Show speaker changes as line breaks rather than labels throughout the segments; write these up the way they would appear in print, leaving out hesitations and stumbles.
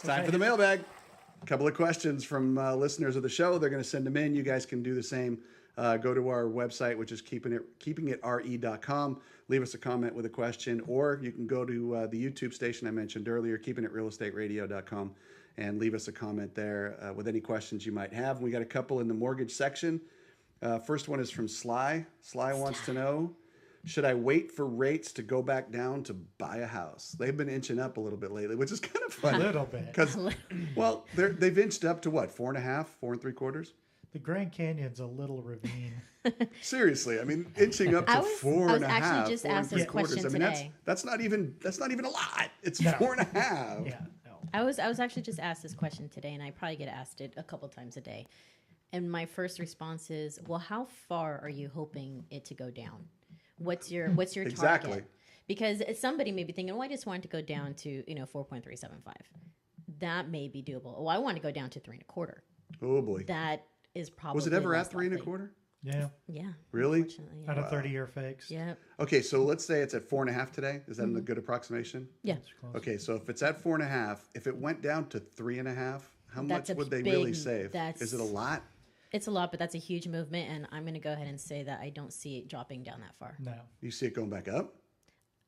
time for the mailbag. A couple of questions from listeners of the show. They're going to send them in. You guys can do the same. Go to our website, which is keepingitre.com. Leave us a comment with a question, or you can go to the YouTube station I mentioned earlier, keepingitrealestateradio.com, and leave us a comment there with any questions you might have. We got a couple in the mortgage section. First one is from Sly. Sly wants to know, should I wait for rates to go back down to buy a house? They've been inching up a little bit lately, which is kind of funny.
A little bit.
Because, well, they've inched up to what, 4.5, 4 3/4?
The Grand Canyon's a little ravine.
Seriously, I mean, inching up to 4.5.
I was actually just asked this question today.
That's not even a lot. It's
No.
4.5.
Yeah, no.
I was actually just asked this question today, and I probably get asked it a couple times a day. And my first response is, well, how far are you hoping it to go down? What's your
Exactly.
target? Because somebody may be thinking, oh, I just want to go down to 4.375. That may be doable. Oh, I want to go down to 3.25.
Oh boy.
That is probably
Was it ever
less
at 3
likely.
1/4?
Yeah.
Yeah.
Really?
Unfortunately,
At
yeah.
a 30-year fix.
Yep.
Okay, so let's say it's at 4.5 today. Is that a good approximation?
Yeah.
That's close.
Okay, so if it's at 4.5, if it went down to 3.5, how
That's
much
a
would they
big-
really save?
that's-
Is it a lot?
It's a lot, but that's a huge movement, and I'm going to go ahead and say that I don't see it dropping down that far.
No.
You see it going back up?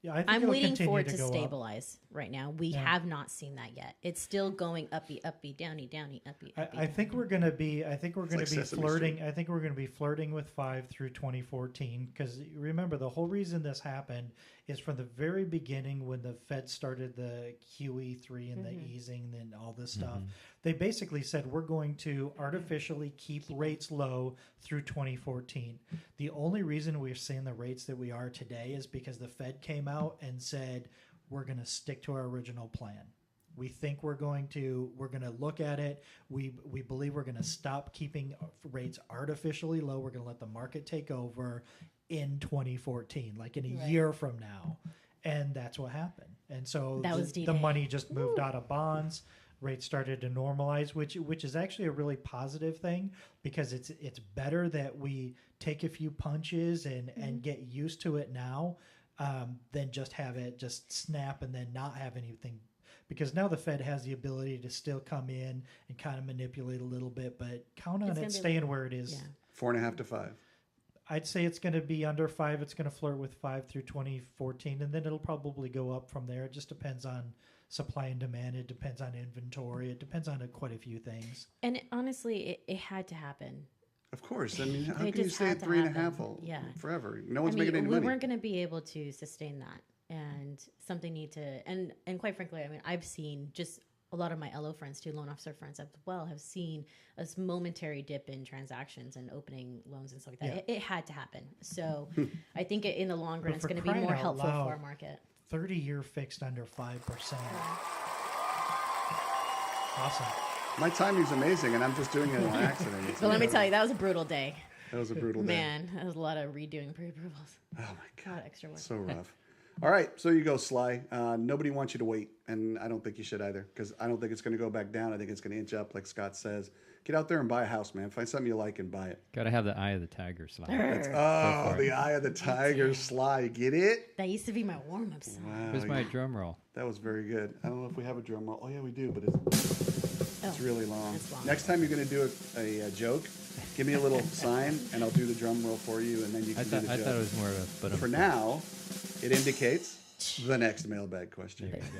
Yeah, I think
I'm
it'll
waiting
continue
for it to
go up.
stabilize right now. We have not seen that yet. It's still going uppy, downy, uppy.
I think we're going to be. I think we're going
like
to be
Sesame
flirting.
Street.
I think we're going to be flirting with 5 through 2014. Because remember, the whole reason this happened is from the very beginning when the Fed started the QE3 and the easing and all this stuff. They basically said we're going to artificially keep rates low through 2014. The only reason we're seeing the rates that we are today is because the Fed came out and said we're going to stick to our original plan. We think we're going to look at it. We believe we're going to stop keeping rates artificially low. We're going to let the market take over in 2014, like in a year from now. And that's what happened. And so
That was
the
D-Day.
money just moved out of bonds. Rates started to normalize, which is actually a really positive thing, because it's better that we take a few punches and get used to it now than just have it just snap and then not have anything. Because now the Fed has the ability to still come in and kind of manipulate a little bit, but count on
It's
it
gonna be
staying where it is.
Yeah.
4.5 to 5.
I'd say it's going to be under 5. It's going to flirt with 5 through 2014, and then it'll probably go up from there. It just depends on supply and demand. It depends on inventory. It depends on quite a few things.
And honestly, it had to happen.
Of course. I mean, how
It
can you
just
stay
had
at
to
3.5
happen. Yeah.
forever? No one's
I mean,
making any
we
money.
weren't going to be able to sustain that, and something need to. And quite frankly, I mean, I've seen just a lot of my LO friends too, loan officer friends as well, have seen a momentary dip in transactions and opening loans and stuff like that.
Yeah.
It had to happen. So I think in the long run,
But
it's
for
going to be
crying
more
out
helpful
loud,
for our market.
30-year fixed under 5%. Awesome.
My timing's amazing, and I'm just doing it on accident. It's
But let me
incredible.
tell you, that was a brutal day.
That was a brutal day.
Man, that was a lot of redoing pre-approvals.
Oh, my
A lot
God.
of extra work.
So rough. All right, so you go, Sly. Nobody wants you to wait, and I don't think you should either, because I don't think it's going to go back down. I think it's going to inch up, like Scott says. Get out there and buy a house, man. Find something you like and buy it.
Got to have the eye of the tiger slide.
Oh, the eye of the tiger, Sly. Get it?
That used to be my warm-up song.
Wow,
Where's my drum roll?
that was very good. I don't know if we have a drum roll. Oh, yeah, we do, but it's really long.
It's long.
Next time you're going to do a joke, give me a little sign, and I'll do the drum roll for you, and then you
I
can
thought
do the
I
joke.
thought it was more of a. But
For now, it indicates the next mailbag question.
There you go.